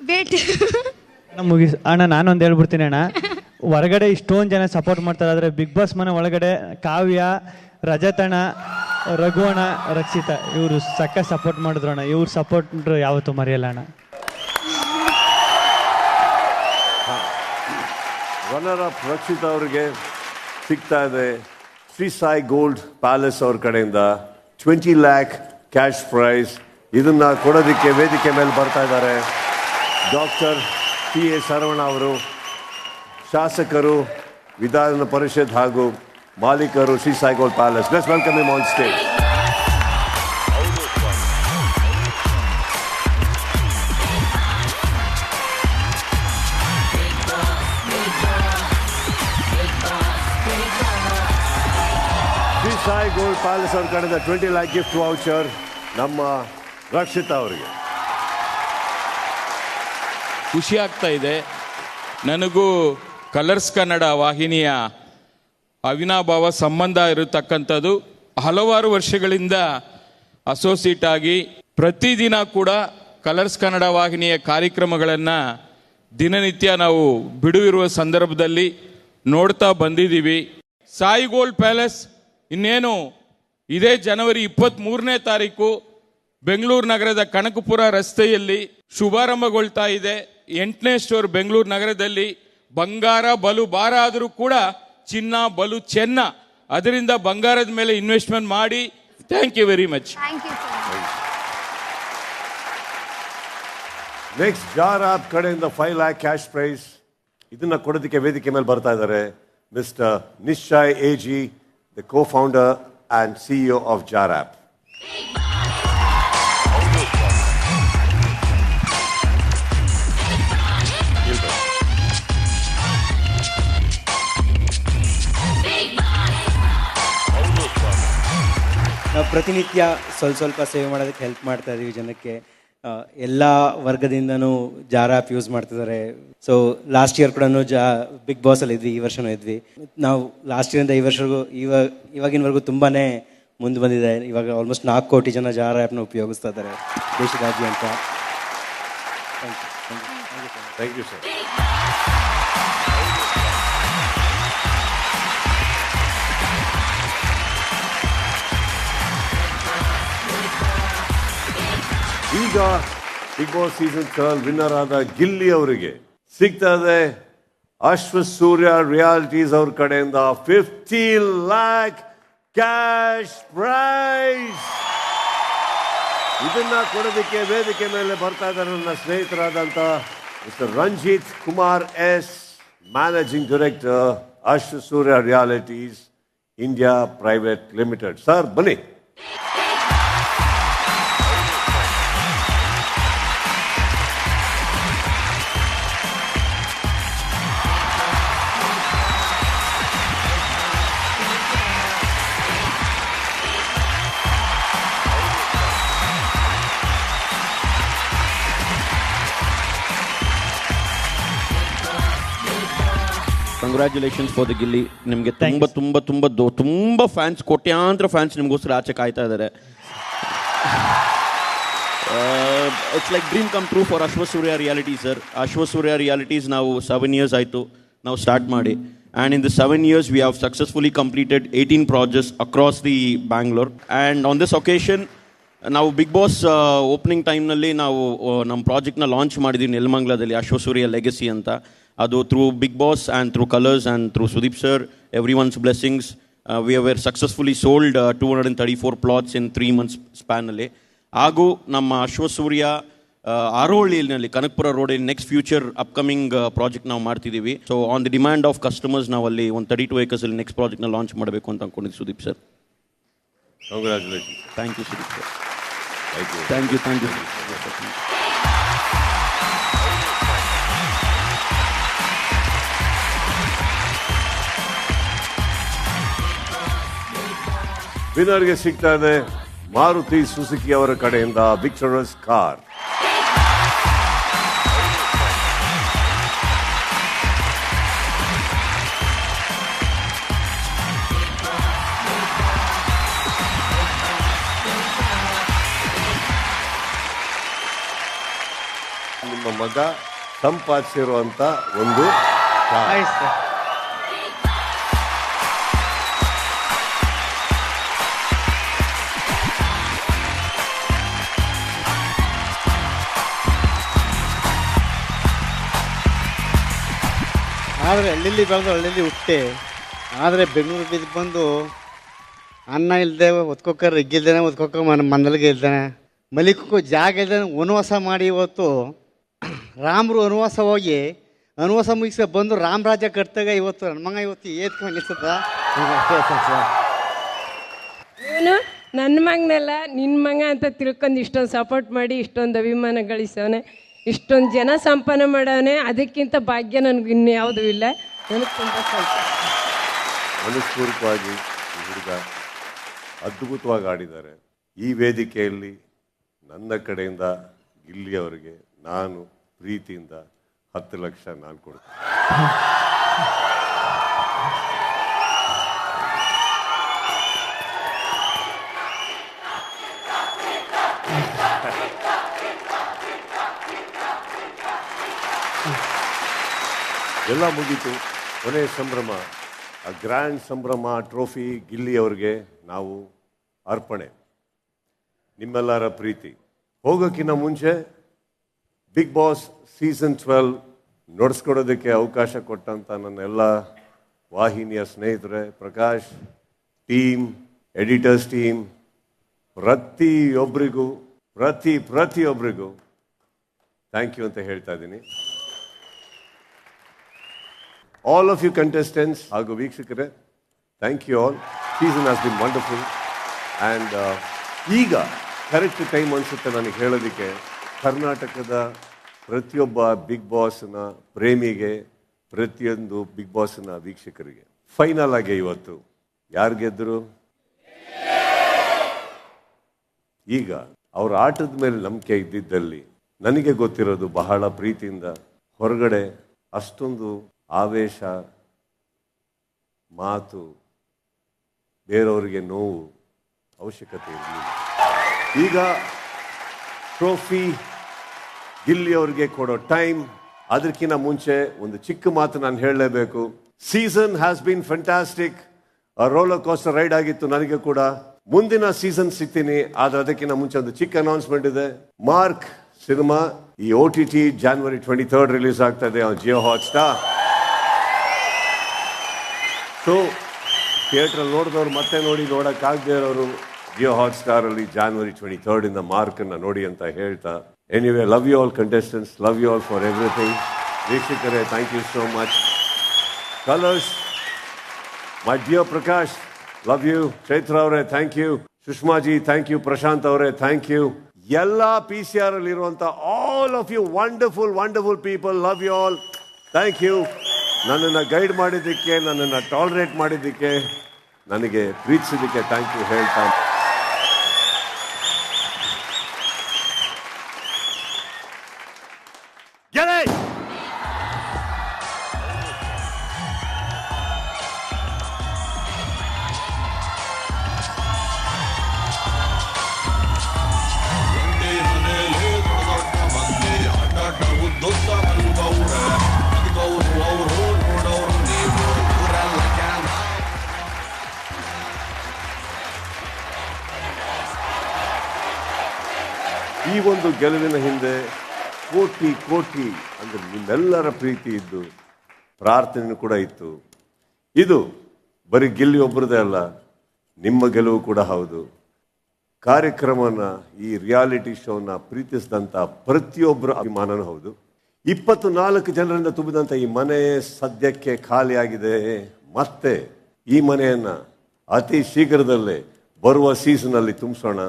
Wait. ಅಣ್ಣ ನಾನೊಂದು ಹೇಳ್ಬಿಡ್ತೀನಿ ಅಣ್ಣ. ಹೊರಗಡೆ ಇಷ್ಟೊಂದು ಜನ ಸಪೋರ್ಟ್ ಮಾಡ್ತಾರೆ, ಆದರೆ ಬಿಗ್ ಬಾಸ್ ಮನೆ ಒಳಗಡೆ ಕಾವ್ಯ, ರಜತಣ್ಣ, ರಘುವಣ್ಣ, ರಕ್ಷಿತಾ ಇವರು ಸಕ್ಕ ಸಪೋರ್ಟ್ ಮಾಡಿದ್ರು ಅಣ್ಣ. ಇವ್ರ ಸಪೋರ್ಟ್ ಯಾವತ್ತೂ ಮರೆಯಲ್ಲ ಅಣ್ಣ. ರನ್ನರ್ ಅಪ್ ರಕ್ಷಿತಾ ಅವರಿಗೆ ಸಿಗ್ತಾ ಇದೆ ಶ್ರೀ ಸಾಯಿ ಗೋಲ್ಡ್ ಪ್ಯಾಲೇಸ್ ಅವ್ರ ಕಡೆಯಿಂದ 20 lakh ಕ್ಯಾಶ್ ಪ್ರೈಸ್. ಇದನ್ನ ಕೊಡೋದಕ್ಕೆ ವೇದಿಕೆ ಮೇಲೆ ಬರ್ತಾ ಇದ್ದಾರೆ ಡಾಕ್ಟರ್ ಟಿ.ಎ. ಶರವಣ ಅವರು, ಶಾಸಕರು, ವಿಧಾನ ಪರಿಷತ್ ಹಾಗೂ ಮಾಲೀಕರು Shri Sai gold palace. Let's welcome him on stage. Shri Sai gold palace ಅವ್ರ ಕಡೆಯಿಂದ 20 lakh ಗಿಫ್ಟ್ ವೌಚರ್ ನಮ್ಮ ರಕ್ಷಿತಾ ಅವರಿಗೆ. ಖುಷಿ ಆಗ್ತಾ ಇದೆ. ನನಗೂ ಕಲರ್ಸ್ ಕನ್ನಡ ವಾಹಿನಿಯ ಅವಿನಾಭಾವ ಸಂಬಂಧ ಇರತಕ್ಕಂಥದ್ದು. ಹಲವಾರು ವರ್ಷಗಳಿಂದ ಅಸೋಸಿಯೇಟ್ ಆಗಿ ಪ್ರತಿದಿನ ಕೂಡ ಕಲರ್ಸ್ ಕನ್ನಡ ವಾಹಿನಿಯ ಕಾರ್ಯಕ್ರಮಗಳನ್ನು ದಿನನಿತ್ಯ ನಾವು ಬಿಡುವಿರುವ ಸಂದರ್ಭದಲ್ಲಿ ನೋಡ್ತಾ ಬಂದಿದ್ದೀವಿ. ಸಾಯಿ ಗೋಲ್ಡ್ ಪ್ಯಾಲೇಸ್ ಇನ್ನೇನು ಇದೇ ಜನವರಿ 23ನೇ ತಾರೀಕು ಬೆಂಗಳೂರು ನಗರದ ಕನಕಪುರ ರಸ್ತೆಯಲ್ಲಿ ಶುಭಾರಂಭಗೊಳ್ತಾ ಇದೆ. 8ನೇ ಸ್ಟೋರ್ ಬೆಂಗಳೂರು ನಗರದಲ್ಲಿ. ಬಂಗಾರ ಬಲು ಭಾರ ಆದರೂ ಕೂಡ ಚಿನ್ನ ಬಲು ಚೆನ್ನ. ಅದರಿಂದ ಬಂಗಾರದ ಮೇಲೆ ಇನ್ವೆಸ್ಟ್ಮೆಂಟ್ ಮಾಡಿ. Thank you very much. Next Jar app ಕಡೆಯಿಂದ 5 lakh ಕ್ಯಾಶ್ ಪ್ರೈಸ್. ಇದನ್ನ ಕೊಡೋದಕ್ಕೆ ವೇದಿಕೆ ಮೇಲೆ ಬರ್ತಾ ಇದ್ದಾರೆ ಮಿಸ್ಟರ್ ನಿಶ್ಚಯ್ ಎಜಿ, the co-founder and CEO of Jar App. ನಾವು ಪ್ರತಿನಿತ್ಯ ಸ್ವಲ್ಪ ಸೇವೆ ಮಾಡೋದಕ್ಕೆ ಹೆಲ್ಪ್ ಮಾಡ್ತಾ ಇದ್ದೀವಿ ಜನಕ್ಕೆ. ಎಲ್ಲ ವರ್ಗದಿಂದನೂ ಜಾರ್ ಆ್ಯಪ್ ಯೂಸ್ ಮಾಡ್ತಿದ್ದಾರೆ. ಸೊ ಲಾಸ್ಟ್ ಇಯರ್ ಕೂಡ ಬಿಗ್ ಬಾಸಲ್ಲಿ ಇದ್ವಿ, ಈ ವರ್ಷನೂ ಇದ್ವಿ. ನಾವು ಲಾಸ್ಟ್ ಇಯರಿಂದ ಈ ವರ್ಷವರೆಗೂ ಇವಾಗಿನವರೆಗೂ ತುಂಬಾ ಮುಂದೆ ಬಂದಿದೆ. ಇವಾಗ ಆಲ್ಮೋಸ್ಟ್ 4 ಕೋಟಿ ಜನ ಜಾರ್ ಆ್ಯಪ್ನ ಉಪಯೋಗಿಸ್ತಾ ಇದ್ದಾರೆ ದೇಶದಾದ್ಯಂತ. Thank you sir. ಈಗ ಬಿಗ್ ಬಾಸ್ ಸೀಸನ್ 12 ವಿನ್ನರ್ ಆದ ಗಿಲ್ಲಿ ಅವರಿಗೆ ಸಿಗ್ತಾ ಇದೆ ಅಶ್ವಸೂರ್ಯ ರಿಯಾಲಿಟೀಸ್ ಅವ್ರ ಕಡೆಯಿಂದ 50 lakh ಕ್ಯಾಶ್ ಪ್ರೈಸ್. ಇದನ್ನ ಕೊಡೋದಕ್ಕೆ ವೇದಿಕೆ ಮೇಲೆ ಬರ್ತಾ ಇದ್ದಾರೆ ನನ್ನ ಸ್ನೇಹಿತರಾದಂಥ mister Ranjith Kumar S, managing director Ashwasurya realities India private limited. Sir ಬನ್ನಿ. Congratulations for the Gilli. ನಿಮಗೆ ತುಂಬ ತುಂಬ ತುಂಬ ತುಂಬ ಫ್ಯಾನ್ಸ್, ಕೋಟ್ಯಾಂತರ ಫ್ಯಾನ್ಸ್ ನಿಮಗೋಸ್ಕರ ಆಚೆ ಕಾಯ್ತಾ ಇದ್ದಾರೆ. It's like dream come true for Ashwasurya reality sir. Ashwasurya realities ನಾವು 7 years ಆಯಿತು ನಾವು ಸ್ಟಾರ್ಟ್ ಮಾಡಿ. And in the 7 years we have successfully completed 18 projects across the Bangalore. And on this occasion ನಾವು ಬಿಗ್ ಬಾಸ್ ಓಪನಿಂಗ್ ಟೈಮ್ನಲ್ಲಿ ನಾವು ನಮ್ಮ ಪ್ರಾಜೆಕ್ಟ್ನ ಲಾಂಚ್ ಮಾಡಿದ್ದೀವಿ ನೆಲಮಂಗಲದಲ್ಲಿ, ಅಶ್ವಸೂರ್ಯ ಲೆಗಸಿ ಅಂತ. ಅದು through Bigg Boss and through Colors and through Sudeep sir, every one's blessings we have successfully sold 234 plots in 3 months ಸ್ಪ್ಯಾನಲ್ಲಿ. ಹಾಗೂ ನಮ್ಮ ಅಶ್ವಸೂರ್ಯ ಆರೋಹಳ್ಳಿಯಲ್ಲಿ ಕನಕಪುರ ರೋಡಲ್ಲಿ ನೆಕ್ಸ್ಟ್ ಫ್ಯೂಚರ್ ಅಪ್ಕಮಿಂಗ್ ಪ್ರಾಜೆಕ್ಟ್ ನಾವು ಮಾಡ್ತಿದ್ದೀವಿ. So on the demand of customers ನಾವು ಅಲ್ಲಿ ಒಂದು 32 acres ಅಲ್ಲಿ ನೆಕ್ಸ್ಟ್ ಪ್ರಾಜೆಕ್ಟ್ನ ಲಾಂಚ್ ಮಾಡಬೇಕು ಅಂತ ಅಂದ್ಕೊಂಡಿದ್ದು Sudeep sir. Congratulation. Thank you Sudeep sir. Thank you. Thank you. ವಿನ್ನರ್ಗೆ ಸಿಗ್ತಾ ಇದೆ ಮಾರುತಿ ಸುಜುಕಿ ಅವರ ಕಡೆಯಿಂದ ವಿಕ್ಟೋರಿಯಸ್ ಕಾರ್. ನಿಮ್ಮ ಮಗ ಸಂಪಾದಿಸಿರುವಂತ ಒಂದು ಕಾರ್. ಆಯ್ತು ಸರ್. ಆದರೆ ಹಳ್ಳಿಲಿ ಬೆಳೆದು ಹಳ್ಳಿಲಿ ಹುಟ್ಟೆ, ಆದರೆ ಬೆಂಗಳೂರು ಬಿದ್ದು ಬಂದು ಅನ್ನ ಇಲ್ಲದೆ ಒತ್ಕೊಕ್ಕ ರೆಗ್ಗಿಲ್ದೇನೆ ಒತ್ಕೊಕ್ಕ ಮಂದಲ್ಗೆ ಇಲ್ದಾನೆ ಮಲಿಕ್ಕೂ ಜಾಗ ಇಲ್ದೇ ವನವಾಸ ಮಾಡಿ ಇವತ್ತು ರಾಮರು ವನವಾಸ ಹೋಗಿ ವನವಾಸ ಮುಗಿಸ ಬಂದು ರಾಮರಾಜ್ಯ ಕಟ್ತಾಗ ಇವತ್ತು ನನ್ನ ಮಗ ಇವತ್ತು ಏತ್ಕೊಂಡು ನಿಲ್ಸದ ಸರ್. ಇವನು ನನ್ನ ಮಗನೆಲ್ಲ ನಿನ್ನ ಮಗ ಅಂತ ತಿಳ್ಕೊಂಡು ಇಷ್ಟೊಂದು ಸಪೋರ್ಟ್ ಮಾಡಿ ಇಷ್ಟೊಂದು ಅಭಿಮಾನ ಗಳಿಸವನೆ, ಇಷ್ಟೊಂದು ಜನ ಸಂಪಾದನೆ ಮಾಡವನೆ. ಅದಕ್ಕಿಂತ ಭಾಗ್ಯ ನನಗೆ ಇನ್ಯಾವುದೂ ಇಲ್ಲ. ನನಗೆ ತುಂಬ ಸ್ವಲ್ಪ ಮನಸ್ಪೂರ್ವಕವಾಗಿ ಈ ಹುಡುಗ ಅದ್ಭುತವಾಗಿ ಆಡಿದ್ದಾರೆ. ಈ ವೇದಿಕೆಯಲ್ಲಿ ನನ್ನ ಕಡೆಯಿಂದ ಗಿಲ್ಲಿ ಅವರಿಗೆ ನಾನು ಪ್ರೀತಿಯಿಂದ 10 ಲಕ್ಷ ನಾನು ಕೊಡ್ತೀನಿ. ಎಲ್ಲ ಮುಗೀತು. ಕೊನೆಯ ಸಂಭ್ರಮ, ಆ ಗ್ರ್ಯಾಂಡ್ ಸಂಭ್ರಮ, ಟ್ರೋಫಿ ಗಿಲ್ಲಿ ಅವ್ರಿಗೆ ನಾವು ಅರ್ಪಣೆ. ನಿಮ್ಮೆಲ್ಲರ ಪ್ರೀತಿ. ಹೋಗೋಕ್ಕಿಂತ ಮುಂಚೆ ಬಿಗ್ ಬಾಸ್ ಸೀಸನ್ 12 ನಡೆಸ್ಕೊಡೋದಕ್ಕೆ ಅವಕಾಶ ಕೊಟ್ಟಂತ ನನ್ನ ಎಲ್ಲ ವಾಹಿನಿಯ ಸ್ನೇಹಿತರೆ, ಪ್ರಕಾಶ್ ಟೀಮ್, ಎಡಿಟರ್ಸ್ ಟೀಮ್, ಪ್ರತಿಯೊಬ್ಬರಿಗೂ ಥ್ಯಾಂಕ್ ಯು ಅಂತ ಹೇಳ್ತಾ ಇದ್ದೀನಿ. ಆಲ್ ಆಫ್ ಯು ಕಂಟೆಸ್ಟೆಂಟ್ಸ್ ಹಾಗೂ ವೀಕ್ಷಕರೇ, thank you all. Season has been wonderful. And ಈಗ ಕರೆಕ್ಟ್ ಟೈಮ್ ಅನಿಸುತ್ತೆ ನನಗೆ ಹೇಳೋದಕ್ಕೆ, ಕರ್ನಾಟಕದ ಪ್ರತಿಯೊಬ್ಬ ಬಿಗ್ ಬಾಸ್ನ ಪ್ರೇಮಿಗೆ, ಪ್ರತಿಯೊಂದು ಬಿಗ್ ಬಾಸ್ನ ವೀಕ್ಷಕರಿಗೆ ಫೈನಲ್ ಆಗಿ ಇವತ್ತು ಯಾರು ಗೆದ್ದರು? ಈಗ ಅವ್ರ ಆಟದ ಮೇಲೆ ನಂಬಿಕೆ ಇದ್ದಿದ್ದಲ್ಲಿ, ನನಗೆ ಗೊತ್ತಿರೋದು ಬಹಳ ಪ್ರೀತಿಯಿಂದ, ಹೊರಗಡೆ ಅಷ್ಟೊಂದು ಆವೇಶ, ಮಾತು, ಬೇರೆಯವರಿಗೆ ನೋವು ಅವಶ್ಯಕತೆ ಇರಲಿಲ್ಲ. ಈಗ ಟ್ರೋಫಿ ಗಿಲ್ಲಿ ಅವರಿಗೆ ಕೊಡೋ ಟೈಮ್. ಅದಕ್ಕಿಂತ ಮುಂಚೆ ಒಂದು ಚಿಕ್ಕ ಮಾತು ನಾನು ಹೇಳಲೇಬೇಕು. Season has been fantastic. Roller coaster ride ಆಗಿತ್ತು ನನಗೆ ಕೂಡ. ಮುಂದಿನ ಸೀಸನ್ ಸಿಗ್ತೀನಿ, ಆದ್ರೆ ಅದಕ್ಕಿಂತ ಮುಂಚೆ ಒಂದು ಚಿಕ್ಕ ಅನೌನ್ಸ್ಮೆಂಟ್ ಇದೆ. ಮಾರ್ಕ್ ಸಿನಿಮಾ ಈ OTT January 23 ರಿಲೀಸ್ ಆಗ್ತಾ ಇದೆ ಆನ್ ಜಿಯೋ ಹಾಟ್ಸ್ಟಾರ್. ಸೊ ಥಿಯೇಟ್ರಲ್ಲಿ ನೋಡಿದವ್ರು ಮತ್ತೆ ನೋಡೋಕ್ಕಾಗದೇ ಇರೋರು ಜಿಯೋ ಹಾಟ್ಸ್ಟಾರ್ ಅಲ್ಲಿ January 23 ಇಂದ ಮಾರ್ಕನ್ನು ನೋಡಿ ಅಂತ ಹೇಳ್ತಾ, anyway love you all contestants, love you all for everything. ವೀಕ್ಷಕರೇ, thank you so much. Colors, my dear Prakash, love you. Chaitra ಅವರೇ thank you. Sushmaji thank you. Prashanth ಅವರೇ ಥ್ಯಾಂಕ್ ಯು. ಎಲ್ಲ PCR ಅಲ್ಲಿ ಇರುವಂತ all of you wonderful people, love you all. Thank you. ನನ್ನನ್ನು guide ಮಾಡಿದ್ದಕ್ಕೆ, ನನ್ನನ್ನು tolerate ಮಾಡಿದ್ದಕ್ಕೆ, ನನಗೆ ಪ್ರೀತಿಸಿದ್ದಕ್ಕೆ ಥ್ಯಾಂಕ್ ಯು ಹೇಳ್ತಾ, ಈ ಒಂದು ಗೆಲುವಿನ ಹಿಂದೆ ಕೋಟಿ ಅಂದ್ರೆ ನಿಮ್ಮೆಲ್ಲರ ಪ್ರೀತಿ ಇದ್ದು, ಪ್ರಾರ್ಥನೆ ಕೂಡ ಇತ್ತು. ಇದು ಬರೀ ಗೆಲ್ಲಿ ಒಬ್ಬರದೇ ಅಲ್ಲ, ನಿಮ್ಮ ಗೆಲುವು ಕೂಡ ಹೌದು. ಕಾರ್ಯಕ್ರಮನ, ಈ ರಿಯಾಲಿಟಿ ಶೋನ ಪ್ರೀತಿಸಿದಂಥ ಪ್ರತಿಯೊಬ್ಬರ ಅಭಿಮಾನನೂ ಹೌದು. 24 ಜನರಿಂದ ತುಂಬಿದಂಥ ಈ ಮನೆ ಸದ್ಯಕ್ಕೆ ಖಾಲಿಯಾಗಿದೆ. ಮತ್ತೆ ಈ ಮನೆಯನ್ನ ಅತಿ ಶೀಘ್ರದಲ್ಲೇ ಬರುವ ಸೀಸನ್ ಅಲ್ಲಿ ತುಂಬಿಸೋಣ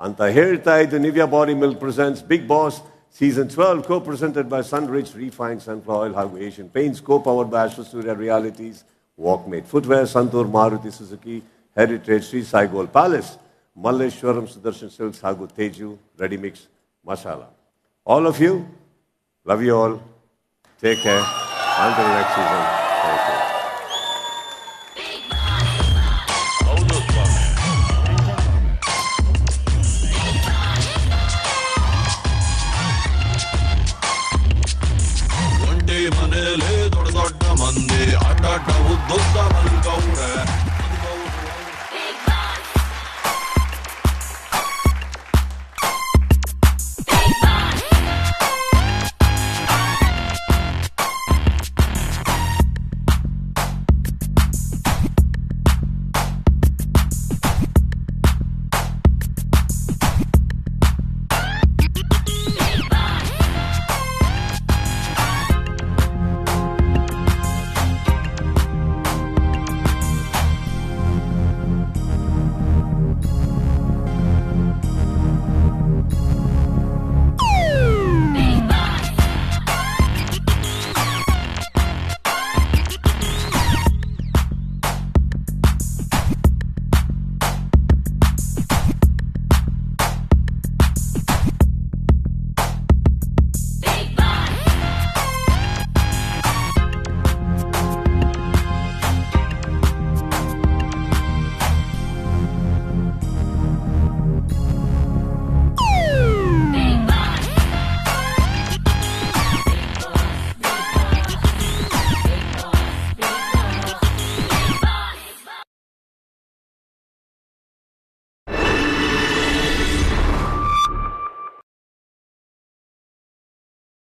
ಅಂತ ಹೇಳ್ತಾ ಇದ್ದು, Nivea body milk presents Bigg Boss season 12, co-presented by Sunrich Refined Sunflower Oil ಹಾಗೂ Asian Paints, co-powered by Ashwasuriya Realities, Walkmate Footwear, Santur Maruti Suzuki, Heritage, Sri Sai Gold Palace, Malleshwaram Sudarshan Silks ಹಾಗೂ Teju Ready Mix Masala. All of you, love you all. Take care. Until next season. Thank you. ದೊಡ್ಡ